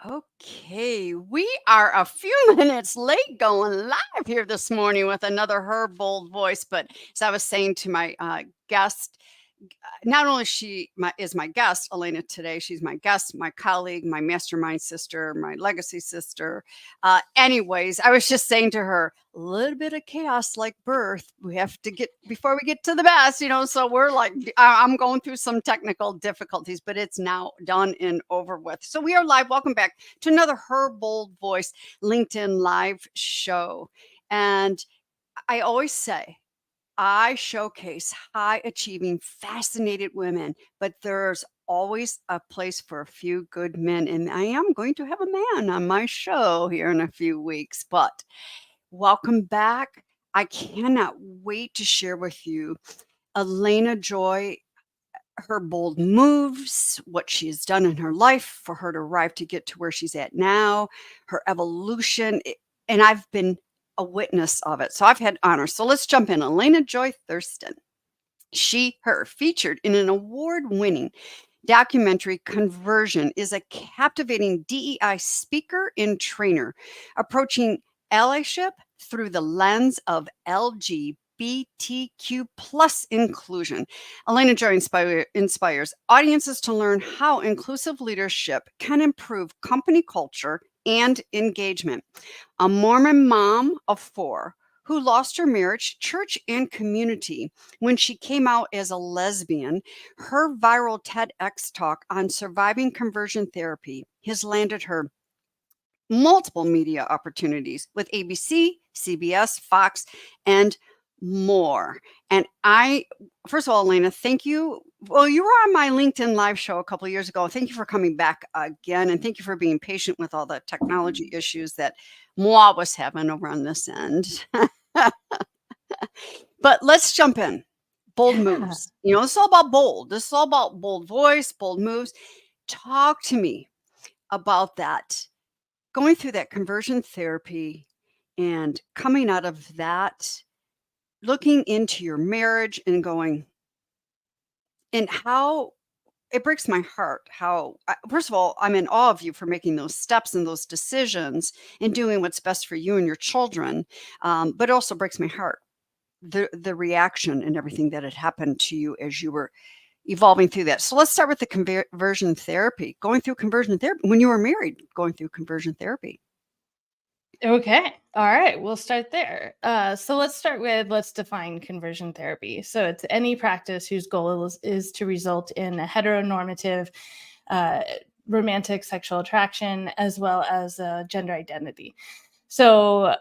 Okay, we are a few minutes late going live here this morning with another Her Bold Voice. But as I was saying to my guest, not only is my guest Elena today, she's my guest, my colleague, my mastermind sister, my legacy sister. Anyways, I was just saying to her, a little bit of chaos like birth. We have to get before we get to the best, So we're like, I'm going through some technical difficulties, but it's now done and over with. So we are live. Welcome back to another Her Bold Voice LinkedIn live show. And I always say, I showcase high achieving, fascinated women, but there's always a place for a few good men. And I am going to have a man on my show here in a few weeks. But welcome back. I cannot wait to share with you Elena Joy, her bold moves, what she has done in her life for her to arrive to get to where she's at now, her evolution. And I've been a witness of it. So I've had honor. So let's jump in. Elena Joy Thurston. Her, featured in an award-winning documentary Conversion, is a captivating DEI speaker and trainer, approaching allyship through the lens of LGBTQ plus inclusion. Elena Joy inspires audiences to learn how inclusive leadership can improve company culture and engagement. A Mormon mom of 4 who lost her marriage, church, and community when she came out as a lesbian, her viral TEDx talk on surviving conversion therapy has landed her multiple media opportunities with ABC, CBS, Fox, and more. And first of all, Elena, thank you. Well, you were on my LinkedIn live show a couple of years ago. Thank you for coming back again. And thank you for being patient with all the technology issues that moi was having over on this end. But let's jump in. Bold moves. It's all about bold. This is all about bold voice, bold moves. Talk to me about that. Going through that conversion therapy and coming out of that, looking into your marriage and going, and how it breaks my heart how, first of all, I'm in awe of you for making those steps and those decisions and doing what's best for you and your children. But it also breaks my heart the reaction and everything that had happened to you as you were evolving through that. So let's start with the conversion therapy. Going through conversion therapy when you were married, going through conversion therapy. Okay. All right. We'll start there. So let's define conversion therapy. So it's any practice whose goal is to result in a heteronormative romantic sexual attraction as well as gender identity. So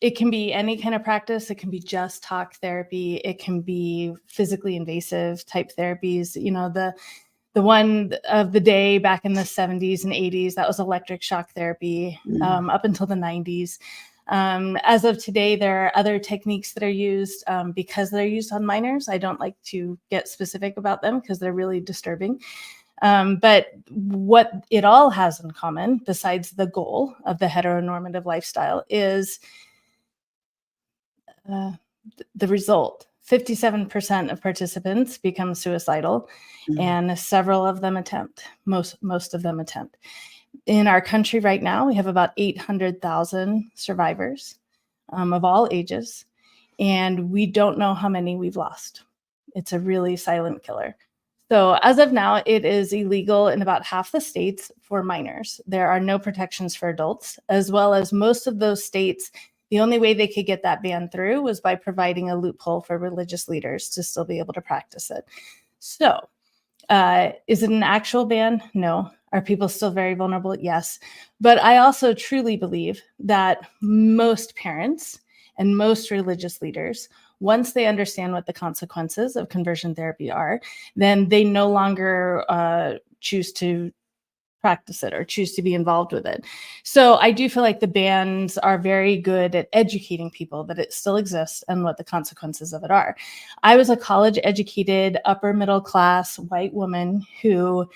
it can be any kind of practice. It can be just talk therapy. It can be physically invasive type therapies. The one of the day back in the 70s and 80s, that was electric shock therapy up until the 90s. As of today, there are other techniques that are used because they're used on minors. I don't like to get specific about them because they're really disturbing. But what it all has in common, besides the goal of the heteronormative lifestyle, is the result. 57% of participants become suicidal, and several of them attempt. Most of them attempt. In our country right now, we have about 800,000 survivors of all ages, and we don't know how many we've lost. It's a really silent killer. So as of now, it is illegal in about half the states for minors. There are no protections for adults, as well as most of those states. The only way they could get that ban through was by providing a loophole for religious leaders to still be able to practice it. So is it an actual ban? No. Are people still very vulnerable? Yes. But I also truly believe that most parents and most religious leaders, once they understand what the consequences of conversion therapy are, then they no longer choose to practice it or choose to be involved with it. So I do feel like the bans are very good at educating people that it still exists and what the consequences of it are. I was a college educated, upper middle class white woman who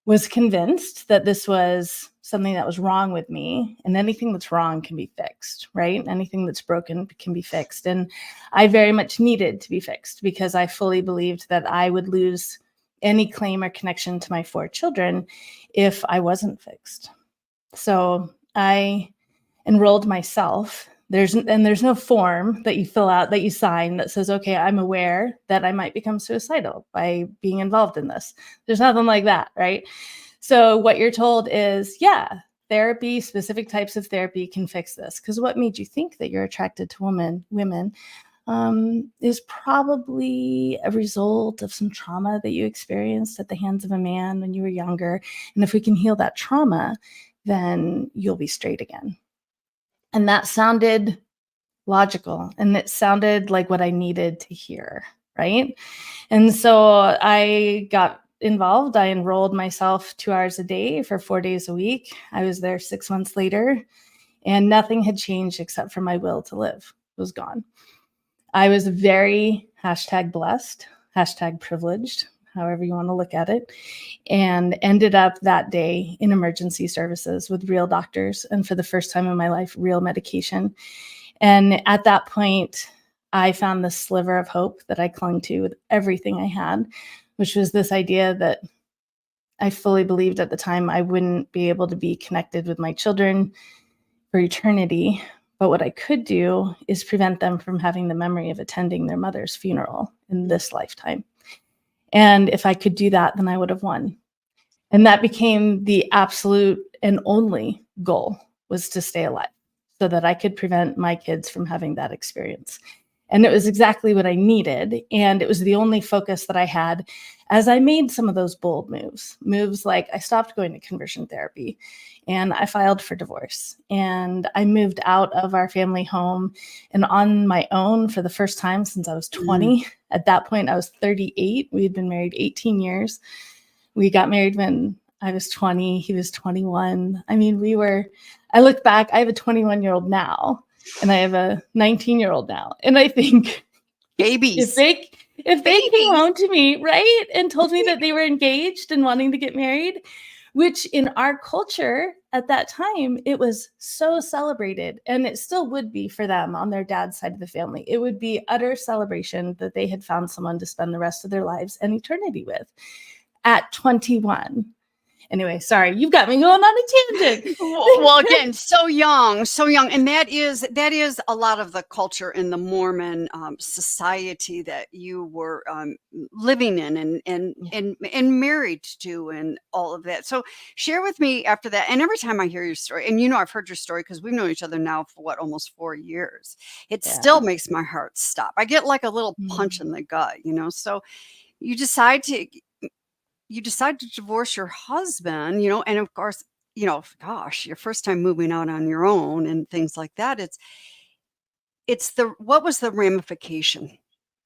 was convinced that this was something that was wrong with me, and anything that's wrong can be fixed, right? Anything that's broken can be fixed. And I very much needed to be fixed because I fully believed that I would lose any claim or connection to my 4 children if I wasn't fixed. So I enrolled myself. There's no form that you fill out, that you sign, that says, okay, I'm aware that I might become suicidal by being involved in this. There's nothing like that, right? So what you're told is, yeah, therapy, specific types of therapy can fix this. Because what made you think that you're attracted to women is probably a result of some trauma that you experienced at the hands of a man when you were younger. And if we can heal that trauma, then you'll be straight again. And that sounded logical, and it sounded like what I needed to hear, right? And so I got involved. I enrolled myself 2 hours a day for 4 days a week. I was there 6 months later, and nothing had changed except for my will to live was gone. I was very #blessed, #privileged, however you want to look at it, and ended up that day in emergency services with real doctors, and for the first time in my life, real medication. And at that point, I found this sliver of hope that I clung to with everything I had, which was this idea that I fully believed at the time I wouldn't be able to be connected with my children for eternity. But what I could do is prevent them from having the memory of attending their mother's funeral in this lifetime. And if I could do that, then I would have won. And that became the absolute and only goal, was to stay alive so that I could prevent my kids from having that experience. And it was exactly what I needed. And it was the only focus that I had as I made some of those bold moves like I stopped going to conversion therapy and I filed for divorce and I moved out of our family home and on my own for the first time since I was 20. At that point, I was 38. We had been married 18 years. We got married when I was 20. He was 21. I mean, I look back, I have a 21-year-old now and I have a 19-year-old now. And I think Babies. if they came home to me, right, and told me that they were engaged and wanting to get married, which in our culture at that time, it was so celebrated, and it still would be for them on their dad's side of the family. It would be utter celebration that they had found someone to spend the rest of their lives and eternity with at 21. Anyway, sorry, you've got me going on a tangent. Well, again, so young, and that is a lot of the culture in the Mormon society that you were living in and married to, and all of that. So, share with me after that. And every time I hear your story, and I've heard your story because we've known each other now for almost 4 years. It still makes my heart stop. I get like a little punch in the gut, So, you decide to divorce your husband, and of course, gosh, your first time moving out on your own and things like that. What was the ramification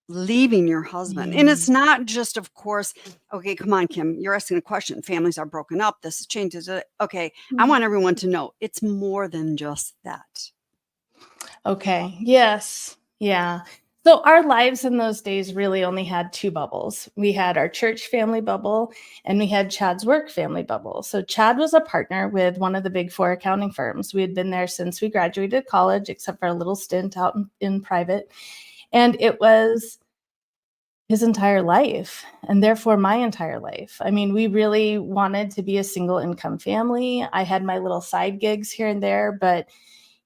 leaving your husband? And it's not just, of course, okay, come on, Kim, you're asking a question. Families are broken up. This changes it. Okay. I want everyone to know it's more than just that. Okay. Yes. Yeah. So our lives in those days really only had 2 bubbles. We had our church family bubble and we had Chad's work family bubble. So Chad was a partner with one of the big 4 accounting firms. We had been there since we graduated college, except for a little stint out in private. And it was his entire life, and therefore my entire life. I mean, we really wanted to be a single income family. I had my little side gigs here and there, but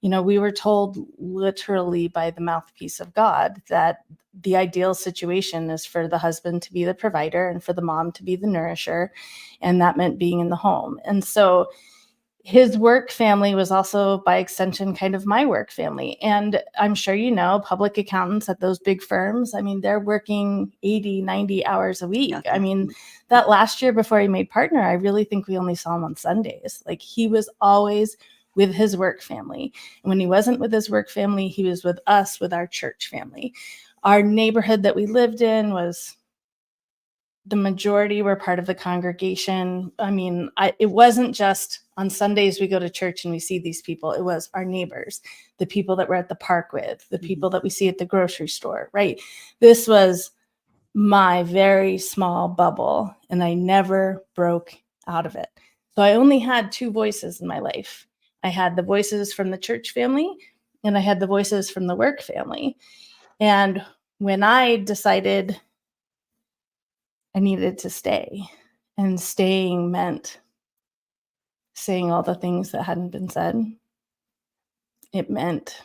we were told literally by the mouthpiece of God that the ideal situation is for the husband to be the provider and for the mom to be the nourisher. And that meant being in the home. And so his work family was also, by extension, kind of my work family. And I'm sure public accountants at those big firms, I mean, they're working 80, 90 hours a week. Yeah. I mean, that last year before he made partner, I really think we only saw him on Sundays. Like, he was always with his work family. And when he wasn't with his work family, he was with us, with our church family. Our neighborhood that we lived in was, the majority were part of the congregation. I mean, it wasn't just on Sundays we go to church and we see these people. It was our neighbors, the people that we're at the park with, the people that we see at the grocery store, right? This was my very small bubble, and I never broke out of it. So I only had 2 voices in my life. I had the voices from the church family, and I had the voices from the work family. And when I decided I needed to stay. And staying meant saying all the things that hadn't been said. It meant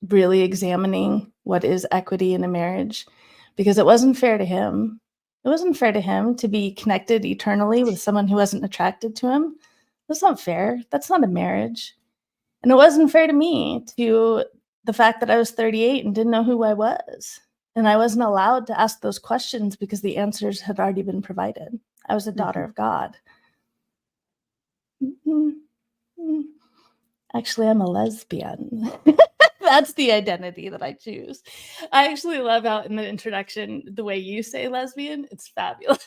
really examining what is equity in a marriage, because it wasn't fair to him. It wasn't fair to him to be connected eternally with someone who wasn't attracted to him. That's not fair. That's not a marriage. And it wasn't fair to me, to the fact that I was 38 and didn't know who I was. And I wasn't allowed to ask those questions because the answers had already been provided. I was a daughter of God. Actually, I'm a lesbian. That's the identity that I choose. I actually love how in the introduction, the way you say lesbian, it's fabulous.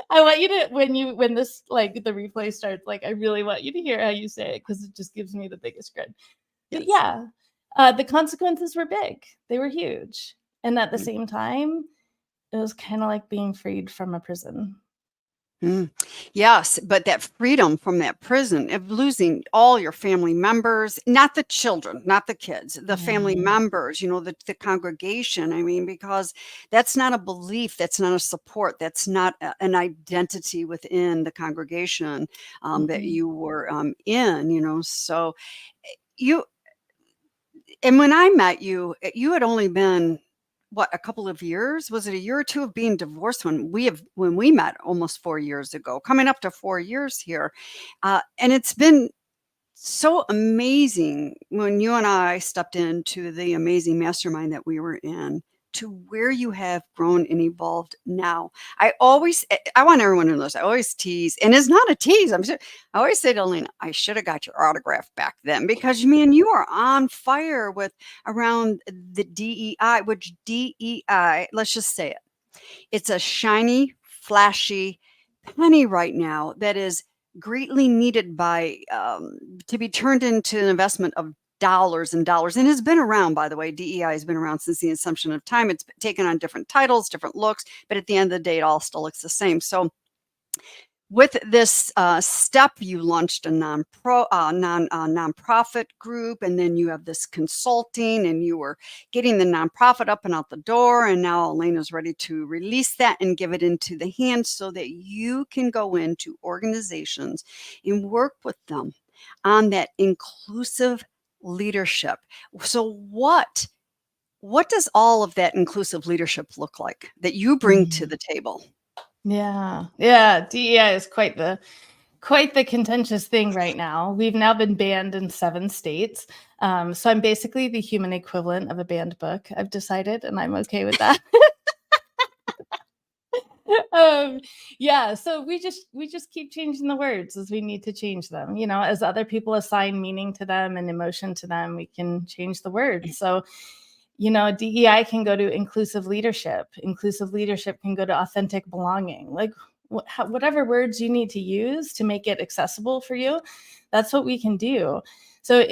I want you to, when this, like, the replay starts, like, I really want you to hear how you say it, because it just gives me the biggest grin. But Yes. yeah, the consequences were big. They were huge. And at the Mm. same time, it was kind of like being freed from a prison. Mm. Yes, but that freedom from that prison of losing all your family members, not the children, not the kids, the family Mhm. members, the congregation. I mean, because that's not a belief, that's not a support, that's not an identity within the congregation that Mhm. you were in. So you, and when I met you, you had only been what, a couple of years? Was it a year or two of being divorced when we met almost 4 years ago, coming up to 4 years here, and it's been so amazing when you and I stepped into the amazing mastermind that we were in, to where you have grown and evolved now. I want everyone to know this. I always tease, and it's not a tease. I always say to Elena, I should have got your autograph back then, because man, you are on fire with around the DEI, which DEI, let's just say it. It's a shiny, flashy penny right now that is greatly needed to be turned into an investment of dollars and dollars, and has been around, by the way. DEI has been around since the inception of time. It's taken on different titles, different looks, but at the end of the day, it all still looks the same. So with this step, you launched a nonprofit group, and then you have this consulting, and you were getting the nonprofit up and out the door. And now Elena's ready to release that and give it into the hands so that you can go into organizations and work with them on that inclusive leadership. So what does all of that inclusive leadership look like that you bring to Mhm. the table? Yeah. Yeah, DEI is quite the contentious thing right now. We've now been banned in 7 states. So I'm basically the human equivalent of a banned book, I've decided, and I'm okay with that. um, yeah, so we just keep changing the words as we need to change them. As other people assign meaning to them and emotion to them, we can change the words. So, DEI can go to inclusive leadership. Inclusive leadership can go to authentic belonging. Like, whatever words you need to use to make it accessible for you, that's what we can do. So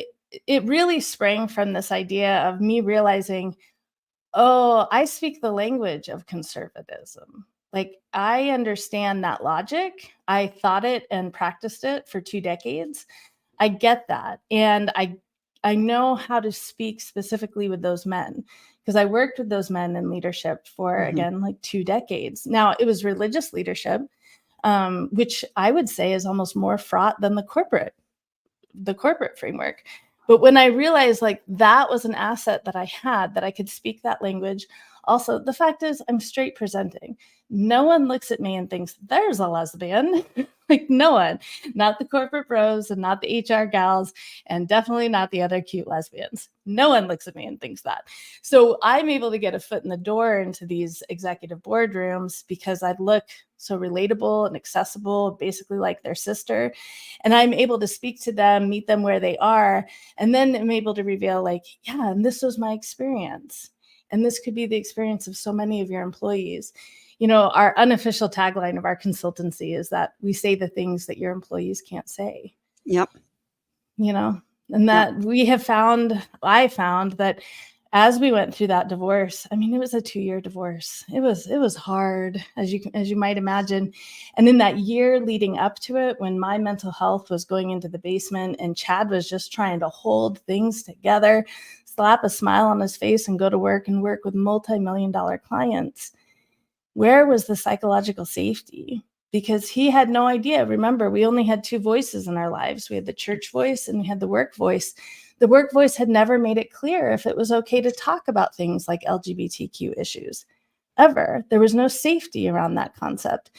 it really sprang from this idea of me realizing, oh, I speak the language of conservatism. Like, I understand that logic. I thought it and practiced it for 2 decades. I get that. And I know how to speak specifically with those men, because I worked with those men in leadership for, Mhm. again, like 2 decades. Now, it was religious leadership, which I would say is almost more fraught than the corporate framework. But when I realized, like, that was an asset that I had, that I could speak that language. Also, the fact is, I'm straight presenting. No one looks at me and thinks there's a lesbian. Like, no one, not the corporate bros and not the HR gals, and definitely not the other cute lesbians. No one looks at me and thinks that. So I'm able to get a foot in the door into these executive boardrooms because I look so relatable and accessible, basically like their sister. And I'm able to speak to them, meet them where they are, and then I'm able to reveal, like, yeah, and this was my experience. And this could be the experience of so many of your employees. Our unofficial tagline of our consultancy is that we say the things that your employees can't say, Yep. you know, and Yep. that I found that as we went through that divorce, I mean, it was a 2-year divorce. It was hard, as you might imagine. And in that year leading up to it, when my mental health was going into the basement and Chad was just trying to hold things together, slap a smile on his face and go to work and work with multi-million-dollar clients, Where was the psychological safety? Because he had no idea. Remember, we only had two voices in our lives. We had the church voice and we had the work voice. The work voice had never made it clear if it was okay to talk about things like LGBTQ issues ever. There was no safety around that concept.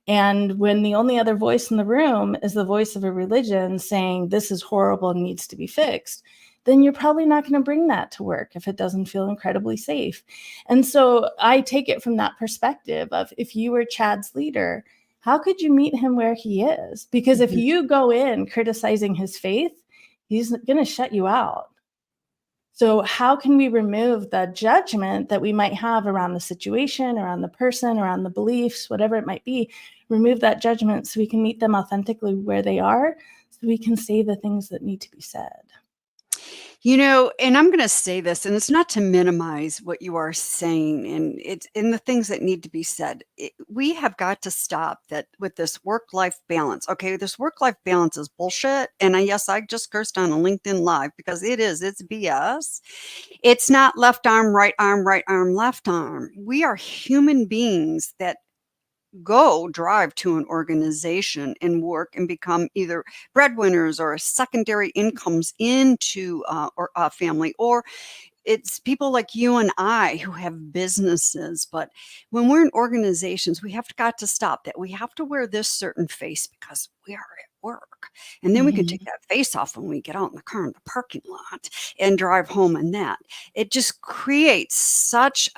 And when the only other voice in the room is the voice of a religion saying this is horrible and needs to be fixed, then you're probably not going to bring that to work if it doesn't feel incredibly safe. And so I take it from that perspective of, if you were Chad's leader, how could you meet him where he is? Because if you go in criticizing his faith, he's going to shut you out. So how can we remove the judgment that we might have around the situation, around the person, around the beliefs, whatever it might be, remove that judgment so we can meet them authentically where they are, so we can say the things that need to be said. And I'm going to say this, and it's not to minimize what you are saying, and it's in the things that need to be said. We have got to stop that with this work-life balance. Okay, this work-life balance is bullshit. And yes, I just cursed on a LinkedIn Live because it's BS. It's not left arm, right arm, left arm. We are human beings that drive to an organization and work and become either breadwinners or secondary incomes into or a family, or it's people like you and I who have businesses. But when we're in organizations, we have got to stop that. We have to wear this certain face because we are at work. And then we can take that face off when we get out in the car in the parking lot and drive home. And that it just creates such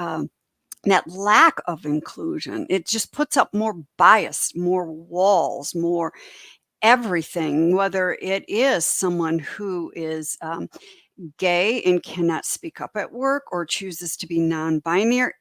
that lack of inclusion. It just puts up more bias, more walls, more everything, whether it is someone who is gay and cannot speak up at work or chooses to be non-binary.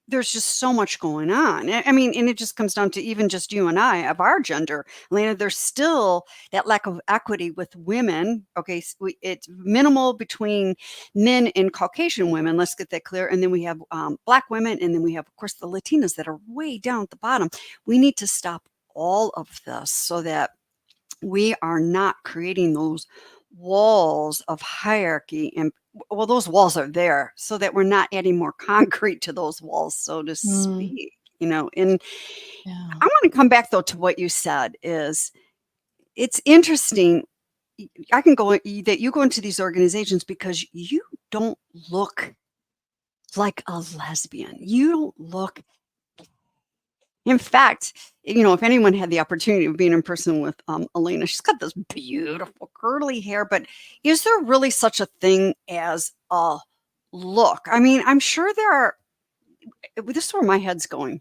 There's just so much going on. I mean, and it just comes down to even just you and I of our gender, Elena. There's still that lack of equity with women. Okay, so it's minimal between men and Caucasian women. Let's get that clear. And then we have Black women, and then we have, of course, the Latinas that are way down at the bottom. We need to stop all of this so that we are not creating those walls of hierarchy. And well, those walls are there so that we're not adding more concrete to those walls, so to speak. And I want to come back though to what you said. Is it's interesting. I can go that you go into these organizations because you don't look like a lesbian. You don't look. In fact, if anyone had the opportunity of being in person with Elena, she's got this beautiful curly hair, but is there really such a thing as a look? I mean, I'm sure there are. This is where my head's going.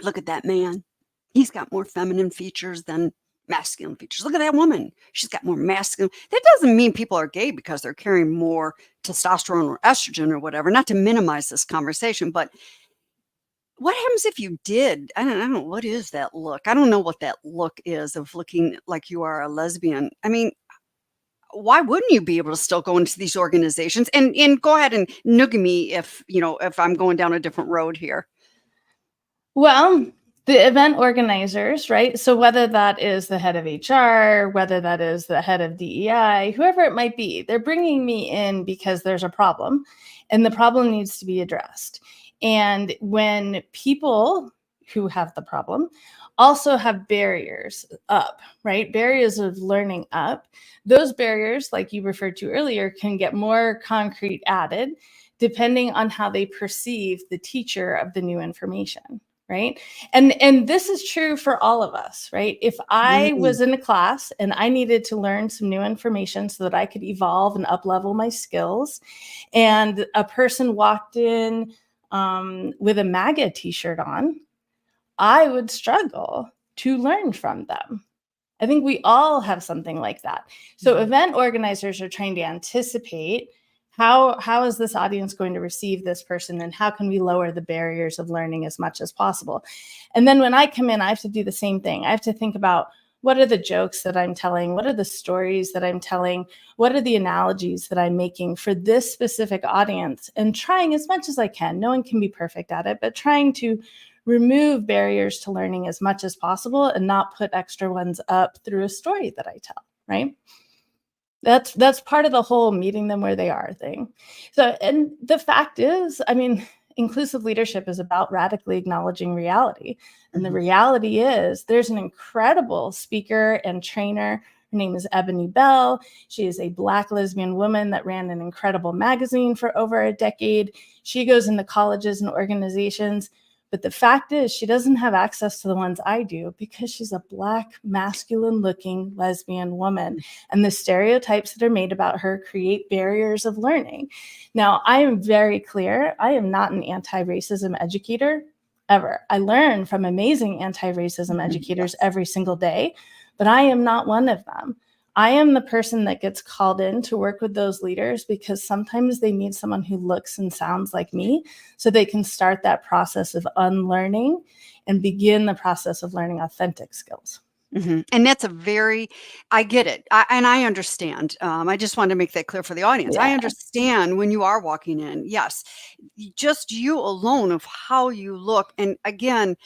Look at that man. He's got more feminine features than masculine features. Look at that woman. She's got more masculine. That doesn't mean people are gay because they're carrying more testosterone or estrogen or whatever, not to minimize this conversation, but what happens if you did? I don't know. What is that look? I don't know what that look is of looking like you are a lesbian. I mean, why wouldn't you be able to still go into these organizations and go ahead and nugget me if I'm going down a different road here? Well, the event organizers, right? So whether that is the head of HR, whether that is the head of DEI, whoever it might be, they're bringing me in because there's a problem and the problem needs to be addressed. And when people who have the problem also have barriers up, right? Barriers of learning up, those barriers, like you referred to earlier, can get more concrete added depending on how they perceive the teacher of the new information. Right. And this is true for all of us, right? If I was in a class and I needed to learn some new information so that I could evolve and up level my skills, and a person walked in with a MAGA t-shirt on, I would struggle to learn from them. I think we all have something like that. So event organizers are trying to anticipate how is this audience going to receive this person, and how can we lower the barriers of learning as much as possible? And then when I come in, I have to do the same thing. I have to think about, what are the jokes that I'm telling? What are the stories that I'm telling? What are the analogies that I'm making for this specific audience? And trying as much as I can. No one can be perfect at it, but trying to remove barriers to learning as much as possible and not put extra ones up through a story that I tell, right? That's part of the whole meeting them where they are thing. So, and the fact is, I mean, inclusive leadership is about radically acknowledging reality. And the Mhm. reality is there's an incredible speaker and trainer. Her name is Ebony Bell. She is a Black lesbian woman that ran an incredible magazine for over a decade. She goes into colleges and organizations. But the fact is, she doesn't have access to the ones I do because she's a Black, masculine looking lesbian woman. And the stereotypes that are made about her create barriers of learning. Now, I am very clear. I am not an anti-racism educator ever. I learn from amazing anti-racism educators Yes. every single day, but I am not one of them. I am the person that gets called in to work with those leaders because sometimes they need someone who looks and sounds like me so they can start that process of unlearning and begin the process of learning authentic skills. And that's I get it. And I understand. I just wanted to make that clear for the audience. I Yeah. understand when you are walking in. Yes. Just you alone of how you look. And again,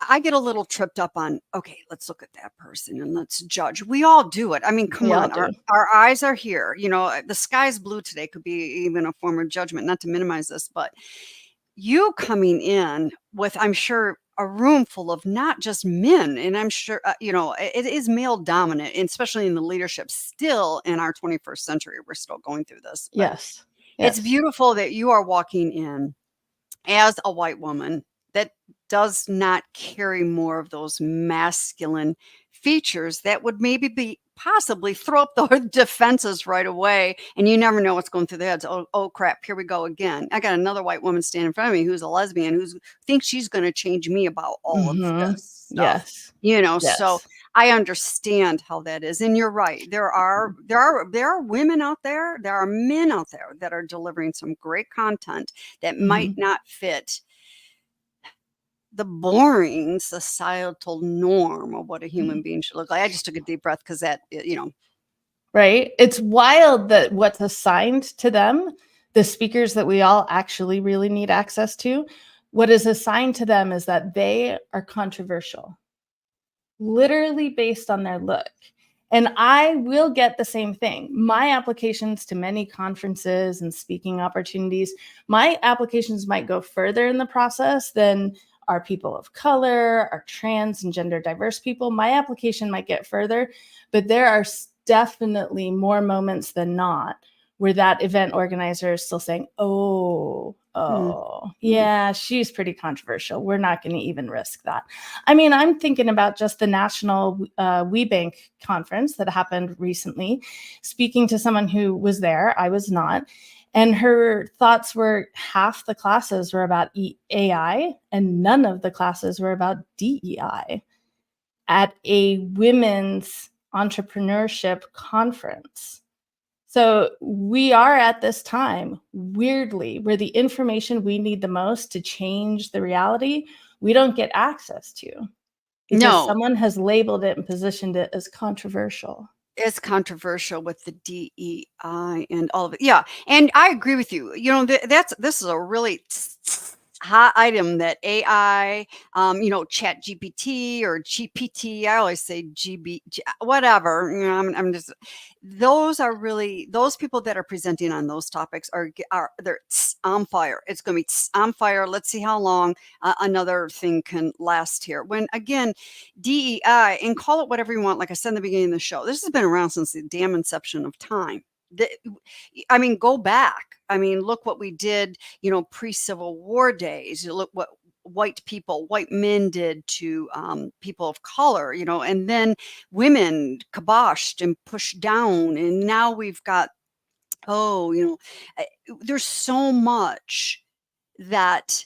I get a little tripped up on, okay, let's look at that person and let's judge. We all do it. I mean, come We all on, do. our eyes are here. The sky's blue today could be even a form of judgment, not to minimize this, but you coming in with, I'm sure, a room full of not just men, and I'm sure, it is male dominant, and especially in the leadership still in our 21st century. We're still going through this, but Yes. it's Yes. beautiful that you are walking in as a white woman that does not carry more of those masculine features that would maybe be possibly throw up the defenses right away, and you never know what's going through their heads. Oh crap, here we go again. I got another white woman standing in front of me who's a lesbian who thinks she's going to change me about all of Mm-hmm. this stuff. Yes. So Yes. I understand how that is, and you're right. There are women out there, there are men out there that are delivering some great content that might Mm-hmm. not fit the boring societal norm of what a human being should look like. I just took a deep breath because Right? It's wild that what's assigned to them, the speakers that we all actually really need access to, what is assigned to them is that they are controversial, literally based on their look. And I will get the same thing. My applications to many conferences and speaking opportunities, my applications might go further in the process than our people of color, our trans and gender diverse people. My application might get further, but there are definitely more moments than not where that event organizer is still saying, mm, yeah, she's pretty controversial. We're not going to even risk that. I mean, I'm thinking about just the National WeBank conference that happened recently, speaking to someone who was there. I was not. And her thoughts were half the classes were about AI and none of the classes were about DEI at a women's entrepreneurship conference. So we are at this time, weirdly, where the information we need the most to change the reality, we don't get access to because no, someone has labeled it and positioned it as controversial. it's controversial with the DEI and all of it. Yeah, and I agree with you. This is a really hot item that AI, Chat GPT or GPT. I always say GB, whatever. I'm just. Those people that are presenting on those topics they're on fire. It's going to be on fire. Let's see how long another thing can last here. When again, DEI, and call it whatever you want. Like I said in the beginning of the show, this has been around since the damn inception of time. I mean, go back. I mean, look what we did, pre-Civil War days. You look what white men did to people of color, and then women kiboshed and pushed down. And now we've got, there's so much that,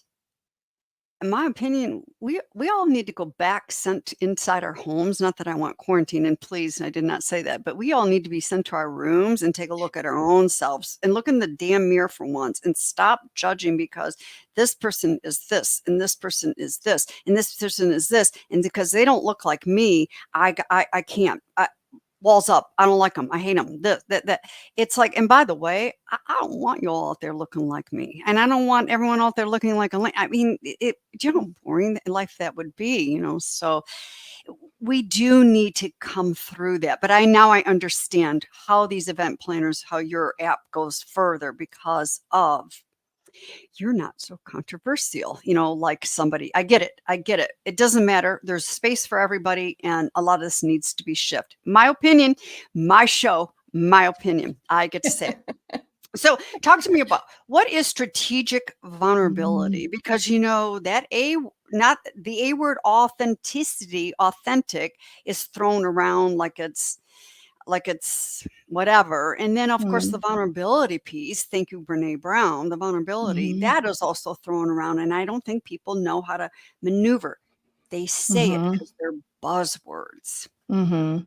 in my opinion, we all need to go back, sent inside our homes. Not that I want quarantine, and please, I did not say that, but we all need to be sent to our rooms and take a look at our own selves and look in the damn mirror for once and stop judging because this person is this and this person is this and this person is this, and because they don't look like me, I can't. Walls up. I don't like them. I hate them. That. It's like, and by the way, I don't want you all out there looking like me, and I don't want everyone out there looking like I mean, do you know how boring life that would be? So we do need to come through that. But I understand how these event planners, how your app goes further because of You're not so controversial, like somebody. I get it. I get it. It doesn't matter. There's space for everybody, and a lot of this needs to be shifted. My opinion, my show, my opinion. I get to say it. So, talk to me about what is strategic vulnerability? Mm. Because that not the A word, authenticity, authentic is thrown around like it's whatever. And then, of course, the Mm. vulnerability piece. Thank you, Brene Brown. The vulnerability Mhm. that is also thrown around, and I don't think people know how to maneuver. They say it Mhm. because they're buzzwords. Mhm.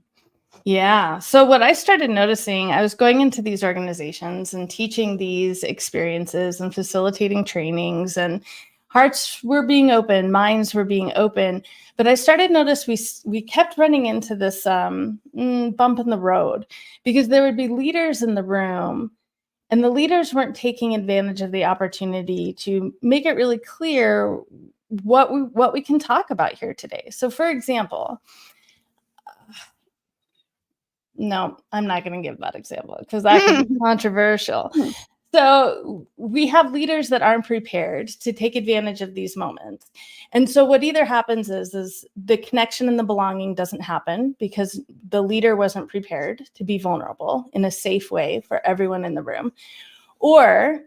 Yeah. So what I started noticing, I was going into these organizations and teaching these experiences and facilitating trainings, and hearts were being open, minds were being open. But I started notice we kept running into this bump in the road, because there would be leaders in the room, and the leaders weren't taking advantage of the opportunity to make it really clear what we can talk about here today. So for example, no, I'm not going to give that example because that could be controversial. So we have leaders that aren't prepared to take advantage of these moments. And so what either happens is the connection and the belonging doesn't happen because the leader wasn't prepared to be vulnerable in a safe way for everyone in the room, or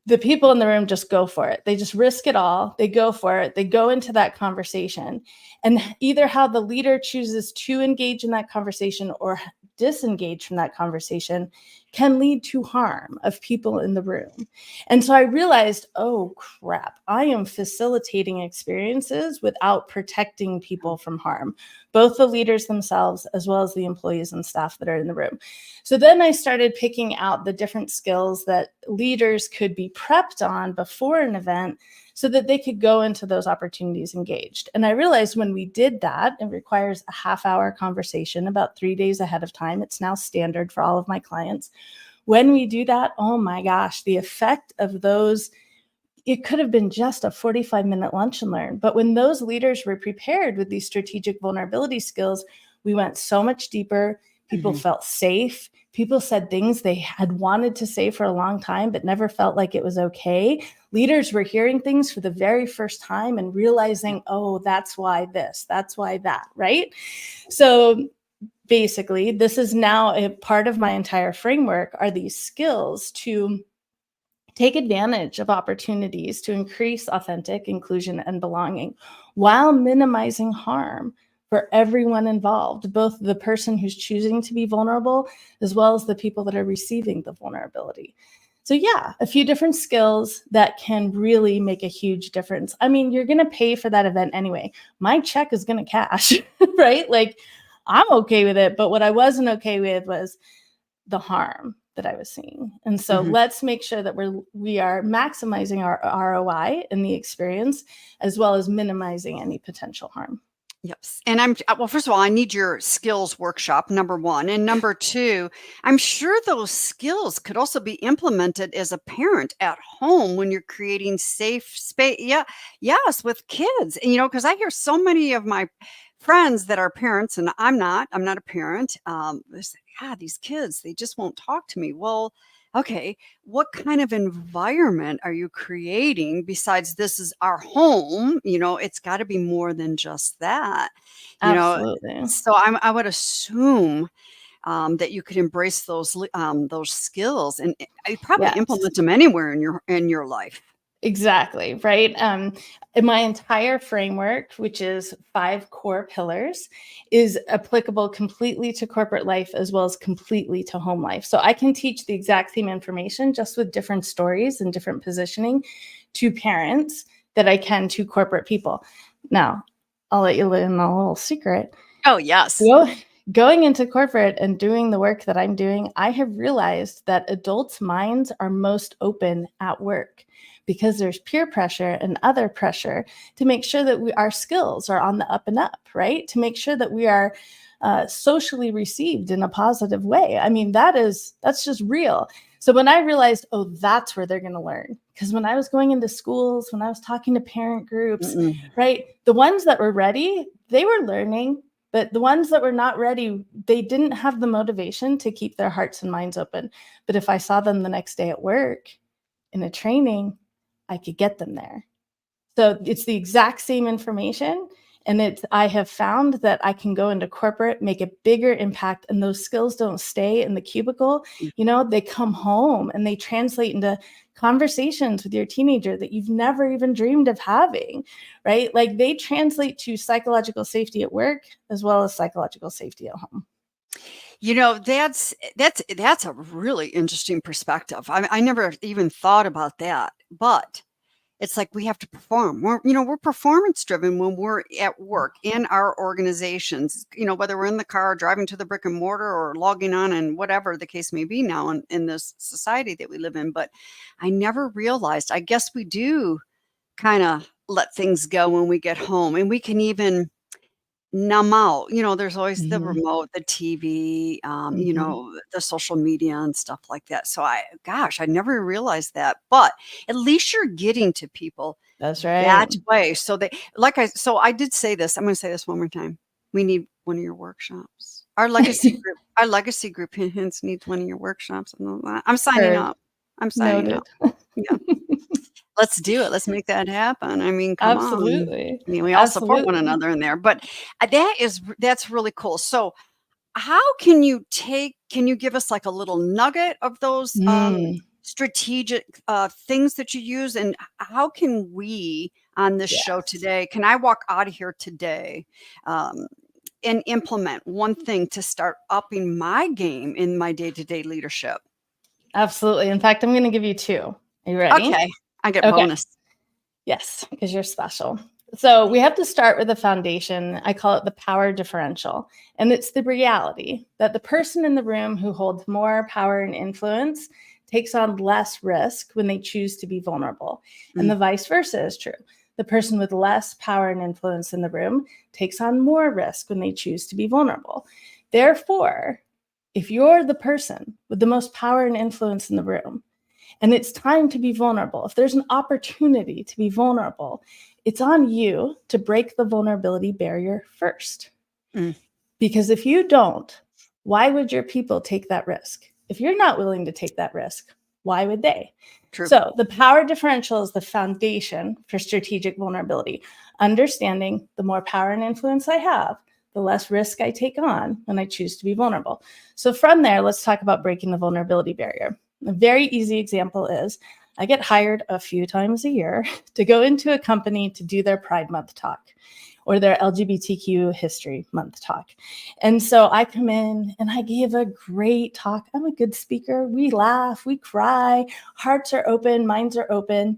the people in the room just go for it. They just risk it all. They go for it. They go into that conversation. And either how the leader chooses to engage in that conversation or disengage from that conversation can lead to harm of people in the room. And so I realized, oh crap, I am facilitating experiences without protecting people from harm, both the leaders themselves as well as the employees and staff that are in the room. So then I started picking out the different skills that leaders could be prepped on before an event so that they could go into those opportunities engaged. And I realized when we did that, it requires a half-hour conversation about 3 days ahead of time. It's now standard for all of my clients. When we do that, oh my gosh, the effect of those, it could have been just a 45-minute lunch and learn. But when those leaders were prepared with these strategic vulnerability skills, we went so much deeper. People felt safe. People said things they had wanted to say for a long time, but never felt like it was okay. Leaders were hearing things for the very first time and realizing, oh, that's why this, that's why that, right? So basically, this is now a part of my entire framework are these skills to take advantage of opportunities to increase authentic inclusion and belonging while minimizing harm for everyone involved, both the person who's choosing to be vulnerable as well as the people that are receiving the vulnerability. So yeah, a few different skills that can really make a huge difference. I mean, you're going to pay for that event anyway. My check is going to cash, right? Like I'm okay with it, but what I wasn't okay with was the harm that I was seeing. And so Mhm. let's make sure that we are maximizing our ROI in the experience as well as minimizing any potential harm. Yes. And well, first of all, I need your skills workshop, number one. And number two, I'm sure those skills could also be implemented as a parent at home when you're creating safe space. Yeah. Yes. With kids. And, because I hear so many of my friends that are parents, and I'm not a parent. They say, God, these kids, they just won't talk to me. Well, okay, what kind of environment are you creating besides this is our home? It's got to be more than just that, you know. Absolutely. So I would assume that you could embrace those skills and you probably Yes. implement them anywhere in your life. Exactly, right? And my entire framework, which is 5 core pillars, is applicable completely to corporate life as well as completely to home life. So I can teach the exact same information just with different stories and different positioning to parents that I can to corporate people. Now, I'll let you in a little secret. Oh, yes. Go, going into corporate and doing the work that I'm doing, I have realized that adults' minds are most open at work because there's peer pressure and other pressure to make sure that our skills are on the up and up, right? To make sure that we are socially received in a positive way. I mean, that's just real. So when I realized, oh, that's where they're going to learn. Because when I was going into schools, when I was talking to parent groups, Mm-mm. right, the ones that were ready, they were learning. But the ones that were not ready, they didn't have the motivation to keep their hearts and minds open. But if I saw them the next day at work in a training, I could get them there. So it's the exact same information. And I have found that I can go into corporate, make a bigger impact, and those skills don't stay in the cubicle. They come home and they translate into conversations with your teenager that you've never even dreamed of having, right? Like they translate to psychological safety at work as well as psychological safety at home. That's a really interesting perspective. I never even thought about that, but it's like we have to perform. We're performance driven when we're at work in our organizations, whether we're in the car, driving to the brick and mortar, or logging on, and whatever the case may be now in this society that we live in. But I never realized, I guess we do kind of let things go when we get home, and we can even numb out. There's always the remote, the TV, the social media and stuff like that. So I never realized that, but at least you're getting to people That's that right. way. So I did say this. I'm going to say this one more time. We need one of your workshops. Our legacy group hence needs one of your workshops. I'm signing Heard. up. I'm signing Noted. up. Yeah. Let's do it. Let's make that happen. I mean, come on. Absolutely. I mean, we all support one Absolutely. another in there, but that's really cool. So how can you give us like a little nugget of those strategic things that you use, and how can we on this show Yes. today, can I walk out of here today and implement one thing to start upping my game in my day-to-day leadership? Absolutely. In fact, I'm going to give you 2. Are you ready? Okay. I get Okay. bonus. Yes, because you're special. So we have to start with the foundation. I call it the power differential. And it's the reality that the person in the room who holds more power and influence takes on less risk when they choose to be vulnerable. And the vice versa is true. The person with less power and influence in the room takes on more risk when they choose to be vulnerable. Therefore, if you're the person with the most power and influence in the room, and it's time to be vulnerable, if there's an opportunity to be vulnerable, it's on you to break the vulnerability barrier first. Because if you don't, why would your people take that risk? If you're not willing to take that risk, why would they? True. So the power differential is the foundation for strategic vulnerability. Understanding the more power and influence I have, the less risk I take on when I choose to be vulnerable. So from there, let's talk about breaking the vulnerability barrier. A very easy example is I get hired a few times a year to go into a company to do their Pride Month talk or their LGBTQ History Month talk. And so I come in and I give a great talk. I'm a good speaker. We laugh, we cry, hearts are open, minds are open.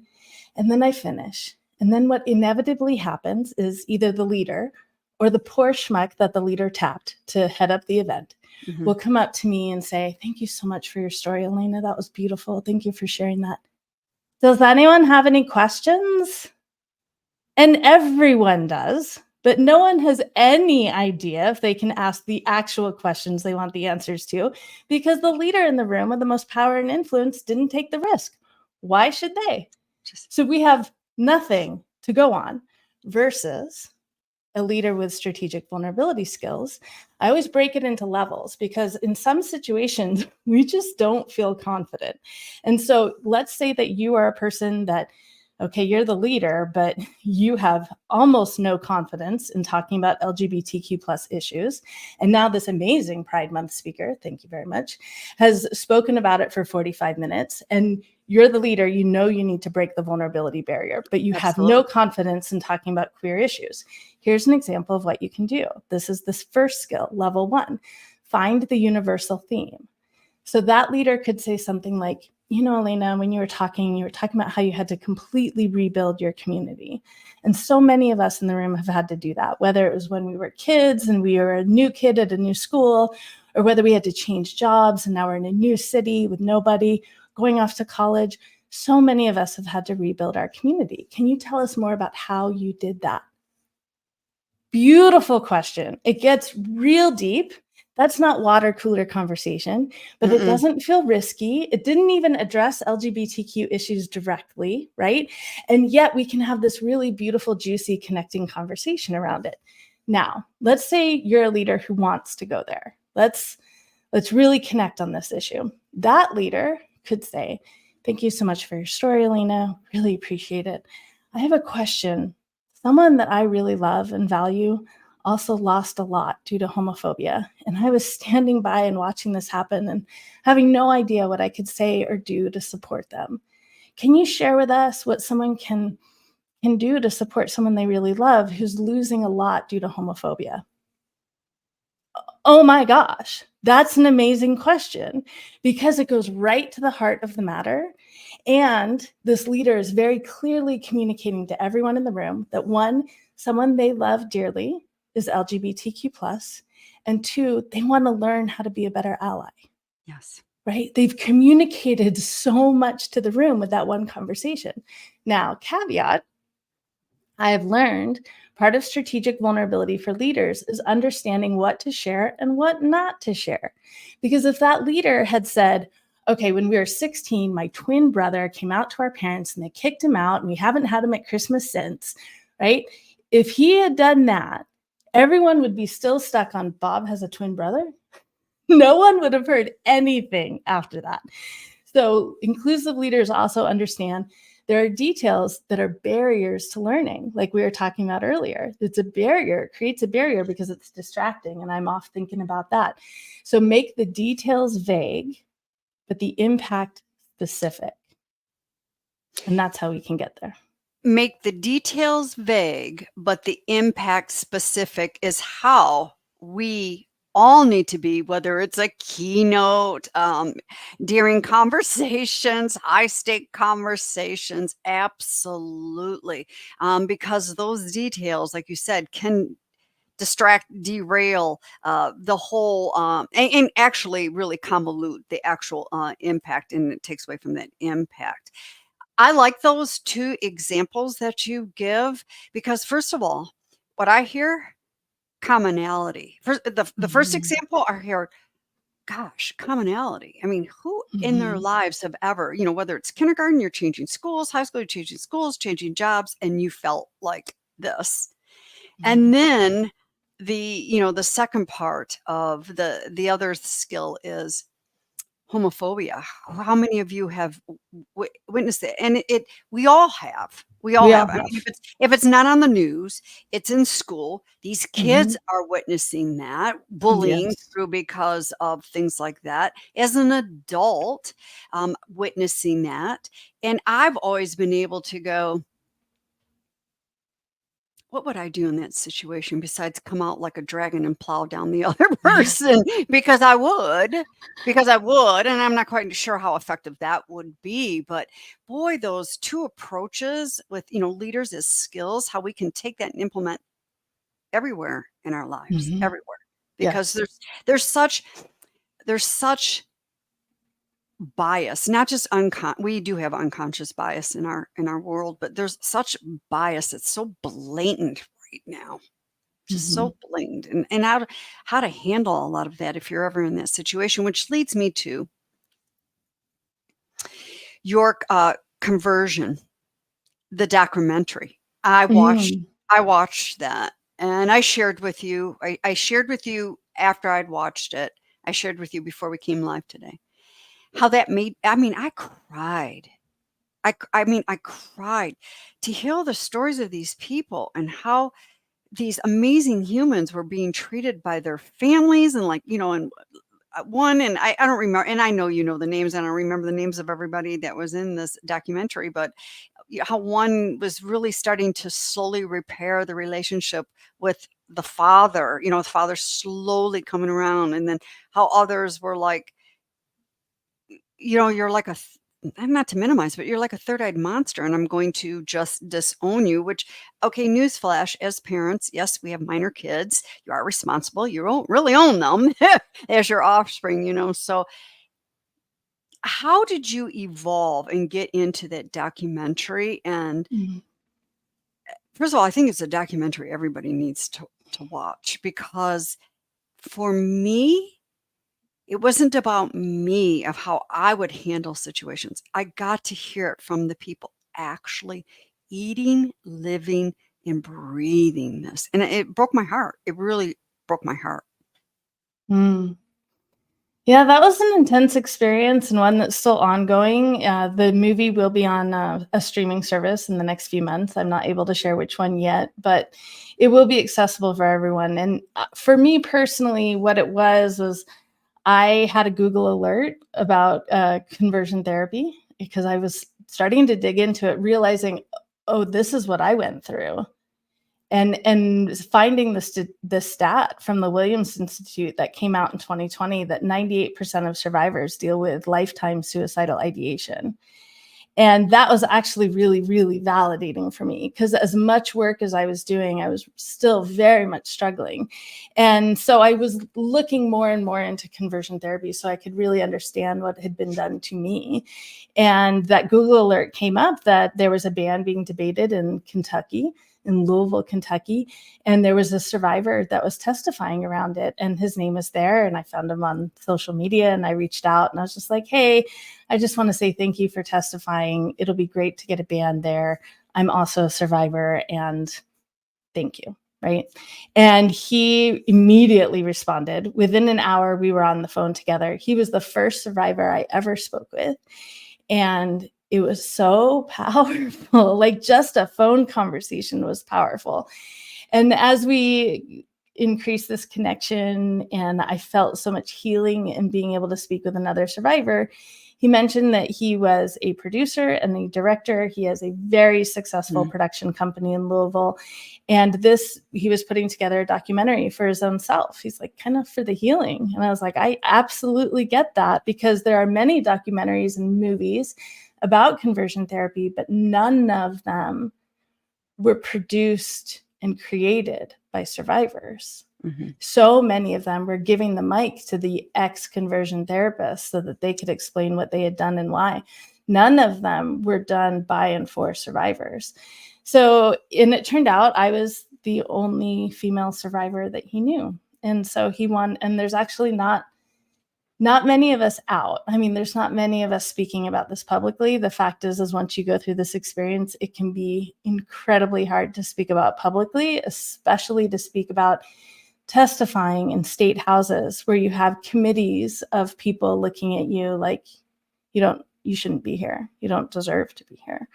And then I finish. And then what inevitably happens is either the leader or the poor schmuck that the leader tapped to head up the event will come up to me and say, "Thank you so much for your story, Elena. That was beautiful. Thank you for sharing that. Does anyone have any questions?" And everyone does, but no one has any idea if they can ask the actual questions they want the answers to, because the leader in the room with the most power and influence didn't take the risk. Why should they? So we have nothing to go on versus a leader with strategic vulnerability skills. I always break it into levels because in some situations, we just don't feel confident. And so let's say that you are a person that, okay, you're the leader, but you have almost no confidence in talking about LGBTQ plus issues. And now this amazing Pride Month speaker, thank you very much, has spoken about it for 45 minutes. And you're the leader, you know you need to break the vulnerability barrier, but you have no confidence in talking about queer issues. Here's an example of what you can do. This is this first skill, level 1. Find the universal theme. So that leader could say something like, Elena, when you were talking about how you had to completely rebuild your community. And so many of us in the room have had to do that, whether it was when we were kids and we were a new kid at a new school, or whether we had to change jobs and now we're in a new city with nobody, going off to college. So many of us have had to rebuild our community. Can you tell us more about how you did that? Beautiful question. It gets real deep. That's not water cooler conversation, but it doesn't feel risky. It didn't even address LGBTQ issues directly, right? And yet we can have this really beautiful, juicy, connecting conversation around it. Now, let's say you're a leader who wants to go there. Let's really connect on this issue. That leader could say, Thank you so much for your story, Alina. Really appreciate it. I have a question. Someone that I really love and value also lost a lot due to homophobia. And I was standing by and watching this happen and having no idea what I could say or do to support them. Can you share with us what someone can do to support someone they really love who's losing a lot due to homophobia? Oh my gosh, that's an amazing question because it goes right to the heart of the matter. And this leader is very clearly communicating to everyone in the room that one, someone they love dearly is LGBTQ+, and two, they want to learn how to be a better ally, Yes. right? They've communicated so much to the room with that one conversation. Now, caveat, I have learned part of strategic vulnerability for leaders is understanding what to share and what not to share. Because if that leader had said, okay, when we were 16, my twin brother came out to our parents and they kicked him out and we haven't had him at Christmas since, right? If he had done that, everyone would be still stuck on Bob has a twin brother. No one would have heard anything after that. So inclusive leaders also understand there are details that are barriers to learning, like we were talking about earlier. It's a barrier, it creates a barrier because it's distracting, and I'm off thinking about that. So make the details vague, but the impact specific. And that's how we can get there. Make the details vague, but the impact specific is how we all need to be, whether it's a keynote, during conversations, high stake conversations, absolutely. Because those details, like you said, can distract, derail the whole, and actually really convolute the actual impact, and it takes away from that impact. I like those two examples that you give because, first of all, what I hear, commonality. The first example I hear, gosh, commonality. I mean, who in their lives have ever, whether it's kindergarten, you're changing schools, high school, you're changing schools, changing jobs, and you felt like this. And then the second part of the other skill is homophobia. How many of you have witnessed it? And we all have. We all We have. all I mean, have. if it's not on the news, it's in school. These kids Mhm. are witnessing that bullying Yes. through because of things like that. As an adult, witnessing that, and I've always been able to go, what would I do in that situation besides come out like a dragon and plow down the other person? Because I would, and I'm not quite sure how effective that would be. But boy, those two approaches with, leaders as skills, how we can take that and implement everywhere in our lives, Mhm. everywhere. Because Yes. there's such bias, not just we do have unconscious bias in our world, but there's such bias that's so blatant right now, just Mhm. so blatant, and how to handle a lot of that if you're ever in that situation, which leads me to your conversion, the documentary. Mm. I watched that, and I shared with you after I'd watched it. I shared with you before we came live today how that made, I mean, I cried. I cried to hear the stories of these people and how these amazing humans were being treated by their families, and and one, and I don't remember, and I know the names, and I don't remember the names of everybody that was in this documentary, but how one was really starting to slowly repair the relationship with the father, the father slowly coming around, and then how others were like, you're like I'm not to minimize, but you're like a third-eyed monster, and I'm going to just disown you, which, okay, newsflash, as parents, yes, we have minor kids. You are responsible. You don't really own them as your offspring, So how did you evolve and get into that documentary? And Mhm. first of all, I think it's a documentary everybody needs to watch, because for me, it wasn't about me, of how I would handle situations. I got to hear it from the people actually eating, living, and breathing this. And it broke my heart. It really broke my heart. Mm. Yeah, that was an intense experience and one that's still ongoing. The movie will be on a streaming service in the next few months. I'm not able to share which one yet, but it will be accessible for everyone. And for me personally, what it was I had a Google alert about conversion therapy because I was starting to dig into it, realizing, oh, this is what I went through. And finding the stat from the Williams Institute that came out in 2020 that 98% of survivors deal with lifetime suicidal ideation. And that was actually really, really validating for me because as much work as I was doing, I was still very much struggling. And so I was looking more and more into conversion therapy so I could really understand what had been done to me. And that Google alert came up that there was a ban being debated in Kentucky, in Louisville, Kentucky. And there was a survivor that was testifying around it. And his name was there. And I found him on social media and I reached out and I was just like, hey, I just want to say thank you for testifying. It'll be great to get a ban there. I'm also a survivor and thank you. Right. And he immediately responded. Within an hour, we were on the phone together. He was the first survivor I ever spoke with. And it was so powerful. Like just a phone conversation was powerful. And as we increased this connection and I felt so much healing in being able to speak with another survivor, he mentioned that he was a producer and a director. He has a very successful production company in Louisville. And he was putting together a documentary for his own self. He's like, kind of for the healing. And I was like, I absolutely get that because there are many documentaries and movies about conversion therapy, but none of them were produced and created by survivors. Mm-hmm. So many of them were giving the mic to the ex-conversion therapists so that they could explain what they had done and why. None of them were done by and for survivors. So, and it turned out I was the only female survivor that he knew. And so he won, and there's actually not many of us out. I mean, there's not many of us speaking about this publicly. The fact is once you go through this experience, it can be incredibly hard to speak about publicly, especially to speak about testifying in state houses where you have committees of people looking at you like you shouldn't be here. You don't deserve to be here.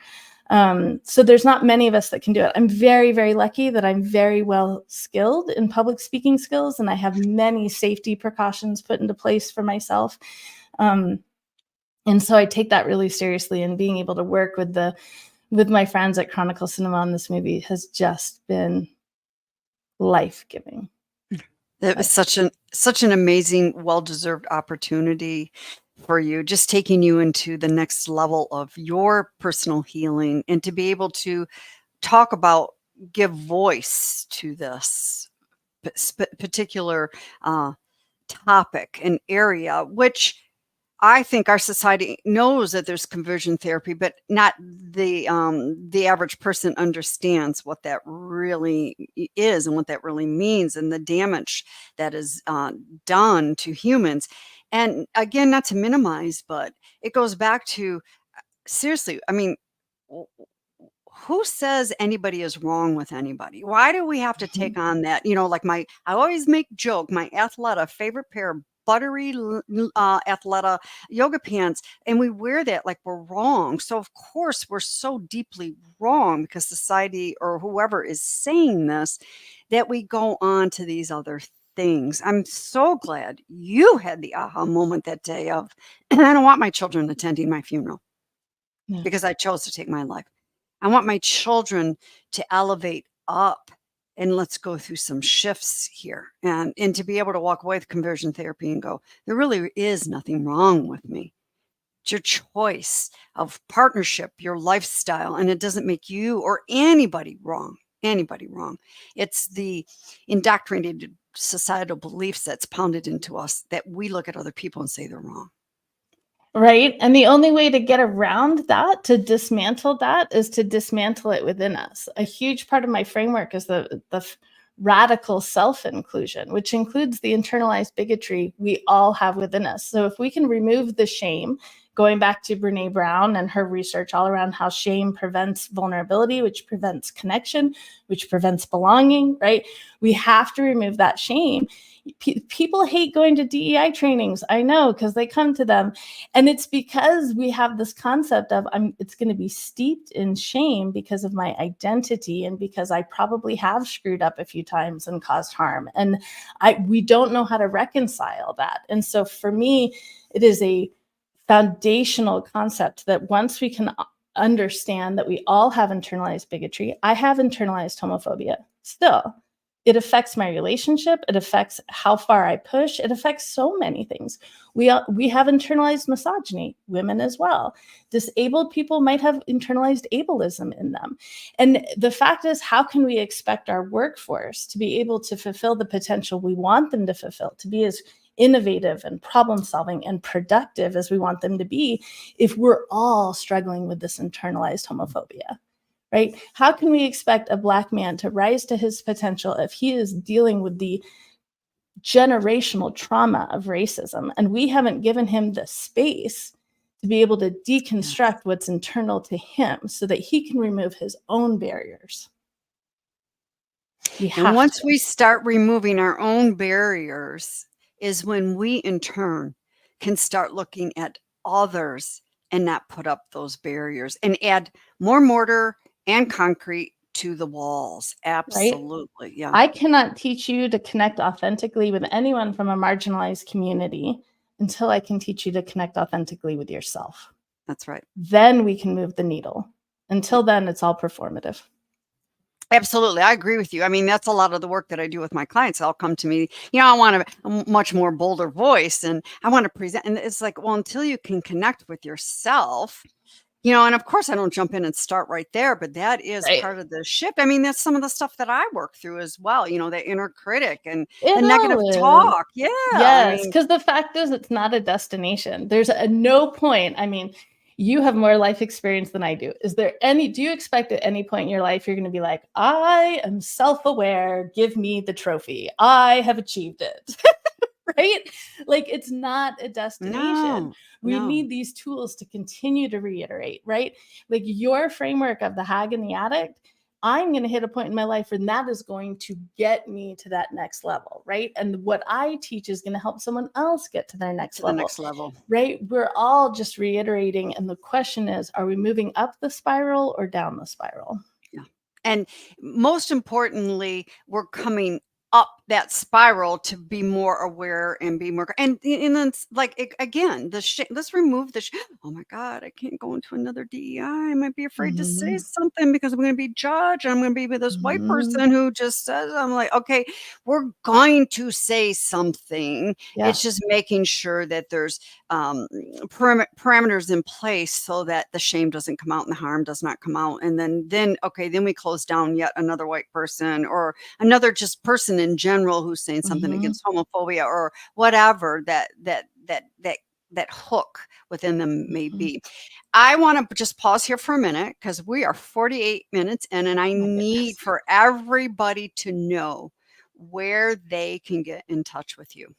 So there's not many of us that can do it. I'm very, very lucky that I'm very well skilled in public speaking skills, and I have many safety precautions put into place for myself. And so I take that really seriously, and being able to work with my friends at Chronicle Cinema on this movie has just been life-giving. It was such an amazing, well-deserved opportunity for you, just taking you into the next level of your personal healing and to be able to talk about, give voice to this particular topic and area, which I think our society knows that there's conversion therapy, but not the average person understands what that really is and what that really means and the damage that is done to humans. And again, not to minimize, but it goes back to seriously, I mean, who says anybody is wrong with anybody? Why do we have to take on that? Like I always make joke, my Athleta favorite pair of buttery Athleta yoga pants, and we wear that like we're wrong. So of course we're so deeply wrong because society or whoever is saying this, that we go on to these other things. I'm so glad you had the aha moment that day of, and I don't want my children attending my funeral because I chose to take my life. I want my children to elevate up, and let's go through some shifts here and to be able to walk away with conversion therapy and go, there really is nothing wrong with me. It's your choice of partnership, your lifestyle, and it doesn't make you or anybody wrong. It's the indoctrinated societal beliefs that's pounded into us that we look at other people and say they're wrong. Right. And the only way to get around that, to dismantle that, is to dismantle it within us. A huge part of my framework is the radical self-inclusion, which includes the internalized bigotry we all have within us. So if we can remove the shame, going back to Brene Brown and her research all around how shame prevents vulnerability, which prevents connection, which prevents belonging, right? We have to remove that shame. People hate going to DEI trainings. I know, because they come to them. And it's because we have this concept of it's going to be steeped in shame because of my identity and because I probably have screwed up a few times and caused harm. And we don't know how to reconcile that. And so for me, it is a foundational concept that once we can understand that we all have internalized bigotry, I have internalized homophobia still. It affects my relationship. It affects how far I push. It affects so many things. We have internalized misogyny, women as well. Disabled people might have internalized ableism in them. And the fact is, how can we expect our workforce to be able to fulfill the potential we want them to fulfill, to be as innovative and problem solving and productive as we want them to be, if we're all struggling with this internalized homophobia? Right? How can we expect a Black man to rise to his potential if he is dealing with the generational trauma of racism and we haven't given him the space to be able to deconstruct what's internal to him so that he can remove his own barriers? And once we start removing our own barriers is when we in turn can start looking at others and not put up those barriers and add more mortar and concrete to the walls. Absolutely. Right? Yeah. I cannot teach you to connect authentically with anyone from a marginalized community until I can teach you to connect authentically with yourself. That's right. Then we can move the needle. Until then, it's all performative. Absolutely. I agree with you. I mean, that's a lot of the work that I do with my clients. They'll come to me, I want a much more bolder voice and I want to present. And it's like, well, until you can connect with yourself, and of course I don't jump in and start right there, but that is part of the shift. I mean, that's some of the stuff that I work through as well, the inner critic and the negative talk. Yeah. Yes, because the fact is it's not a destination. There's no point. I mean, you have more life experience than I do. Do you expect at any point in your life you're going to be like, I am self-aware, give me the trophy, I have achieved it? Right? Like, it's not a destination. We need these tools to continue to reiterate, right? Like your framework of the hag and the addict, I'm going to hit a point in my life and that is going to get me to that next level, right? And what I teach is going to help someone else get to their next level. Right? We're all just reiterating. And the question is, are we moving up the spiral or down the spiral? Yeah. And most importantly, we're coming up that spiral to be more aware and be more, and then it's like, again, let's remove oh my God, I can't go into another DEI. I might be afraid to say something because I'm going to be judged. And I'm going to be with this white person who just says, I'm like, okay, we're going to say something. Yeah. It's just making sure that there's parameters in place so that the shame doesn't come out and the harm does not come out. And then we close down yet another white person or another just person in general who's saying something against homophobia or whatever that hook within them may be. I want to just pause here for a minute because we are 48 minutes in and I need for everybody to know where they can get in touch with you.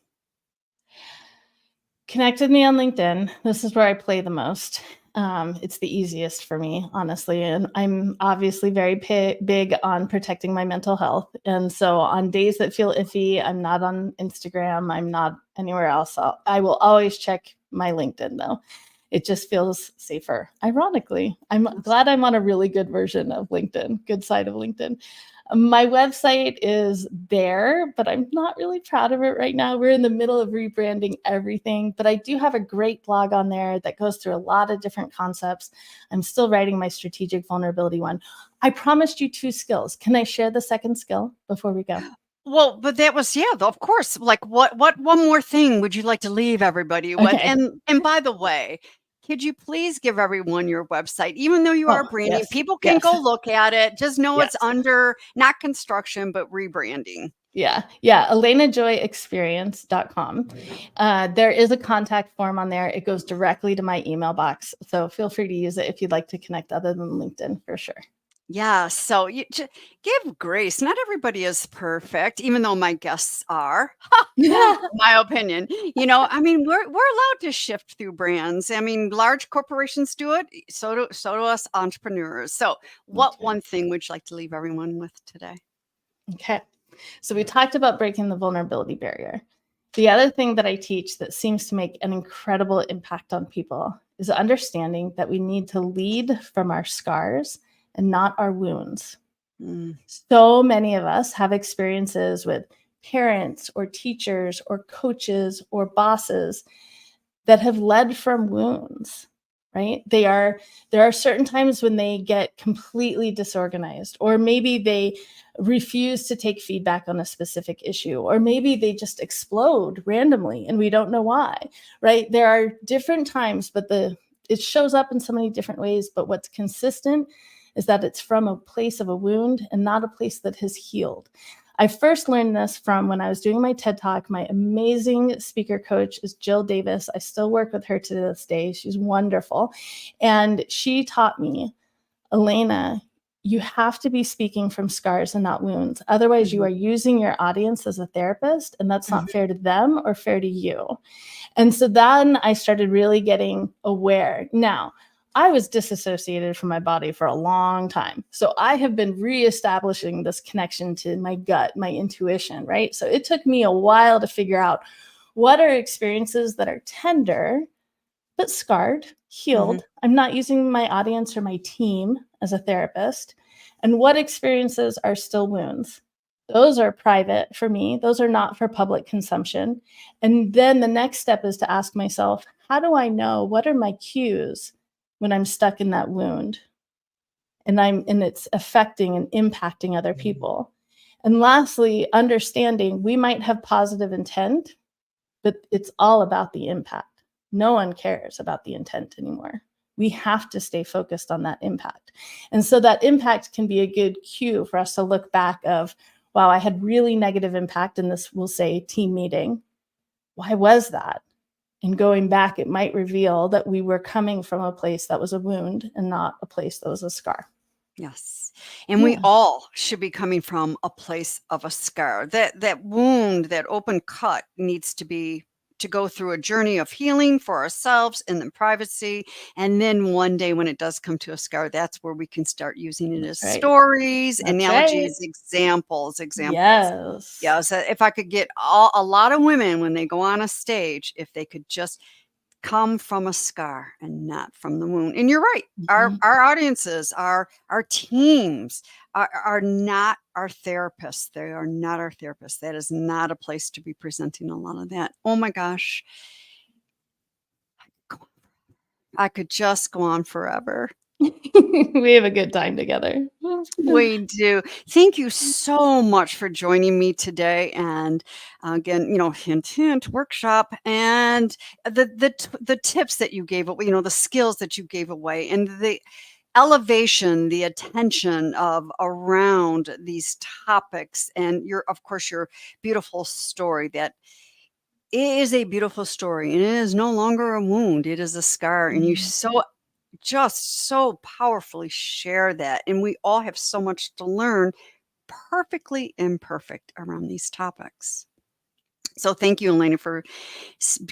Connect with me on LinkedIn. This is where I play the most. It's the easiest for me, honestly. And I'm obviously very big on protecting my mental health. And so on days that feel iffy, I'm not on Instagram. I'm not anywhere else. I will always check my LinkedIn though. It just feels safer. Ironically, I'm glad I'm on a really good version of LinkedIn, good side of LinkedIn. My website is there, but I'm not really proud of it right now. We're in the middle of rebranding everything, but I do have a great blog on there that goes through a lot of different concepts. I'm still writing my strategic vulnerability one. I promised you 2 skills. Can I share the second skill before we go? Well, but that was, of course. Like what one more thing would you like to leave everybody with? And by the way, could you please give everyone your website, even though you are branding? Yes, people can go look at it. Just know it's under not construction, but rebranding. Yeah. ElenaJoyExperience.com. There is a contact form on there. It goes directly to my email box. So feel free to use it if you'd like to connect other than LinkedIn for sure. Yeah, so give grace. Not everybody is perfect, even though my guests are. My opinion. I mean, we're allowed to shift through brands. I mean, large corporations do it, so do us entrepreneurs. So, what That's right. one thing would you like to leave everyone with today? Okay. So we talked about breaking the vulnerability barrier. The other thing that I teach that seems to make an incredible impact on people is understanding that we need to lead from our scars and not our wounds. Mm, So many of us have experiences with parents or teachers or coaches or bosses that have led from wounds, right? There are certain times when they get completely disorganized, or maybe they refuse to take feedback on a specific issue, or maybe they just explode randomly and we don't know why, right? There are different times, but it shows up in so many different ways. But what's consistent is that it's from a place of a wound and not a place that has healed. I first learned this from when I was doing my TED Talk. My amazing speaker coach is Jill Davis. I still work with her to this day. She's wonderful. And she taught me, Elena, you have to be speaking from scars and not wounds. Otherwise, you mhm, are using your audience as a therapist, and that's mhm. not fair to them or fair to you. And so then I started really getting aware. Now, I was disassociated from my body for a long time. So I have been reestablishing this connection to my gut, my intuition, right? So it took me a while to figure out what are experiences that are tender, but scarred, Mhm. healed. I'm not using my audience or my team as a therapist. And what experiences are still wounds? Those are private for me, those are not for public consumption. And then the next step is to ask myself, how do I know what are my cues when I'm stuck in that wound and it's affecting and impacting other people? And lastly, understanding we might have positive intent, but it's all about the impact. No one cares about the intent anymore. We have to stay focused on that impact. And so that impact can be a good cue for us to look back of, wow, I had really negative impact in this, we'll say, team meeting. Why was that? And going back, it might reveal that we were coming from a place that was a wound and not a place that was a scar. Yes. And we Yeah. all should be coming from a place of a scar. That wound, that open cut needs to go through a journey of healing for ourselves in the privacy. And then one day when it does come to a scar, that's where we can start using it That's as right. stories, That's right. analogies, examples. Yes. Yeah, so if I could get a lot of women when they go on a stage, if they could just come from a scar and not from the wound. And you're right. Our Mhm. our audiences, our teams are not our therapists. They are not our therapists. That is not a place to be presenting a lot of that. Oh my gosh. I could just go on forever. We have a good time together. We do. Thank you so much for joining me today. And again, hint, hint, workshop and the tips that you gave away, the skills that you gave away, and the elevation, the attention of around these topics, and of course, your beautiful story. That it is a beautiful story, and it is no longer a wound; it is a scar. And you Mhm. so powerfully share that. And we all have so much to learn, perfectly imperfect, around these topics. So thank you, Elena, for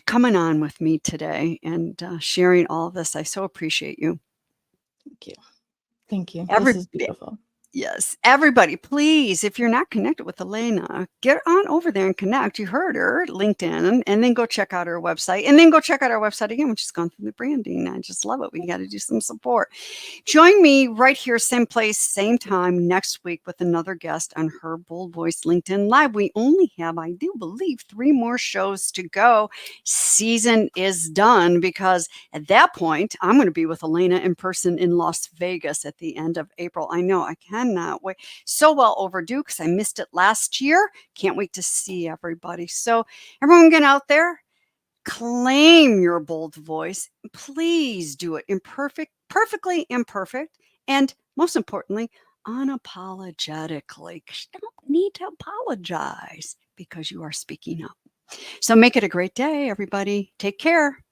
coming on with me today and sharing all of this. I so appreciate you. Thank you. Thank you. This Every is beautiful. Yes, everybody, please, if you're not connected with Elena, get on over there and connect. You heard her, LinkedIn, and then go check out her website, and then go check out our website again, which has gone through the branding. I just love it. We got to do some support. Join me right here, same place, same time next week with another guest on Her Bold Voice LinkedIn Live. We only have, I do believe, 3 more shows to go. Season is done because at that point, I'm going to be with Elena in person in Las Vegas at the end of April. I know I cannot wait. So well overdue because I missed it last year. Can't wait to see everybody. So, everyone get out there, claim your bold voice. Please do it perfectly imperfect, and most importantly, unapologetically. 'Cause you don't need to apologize because you are speaking up. So, make it a great day, everybody. Take care.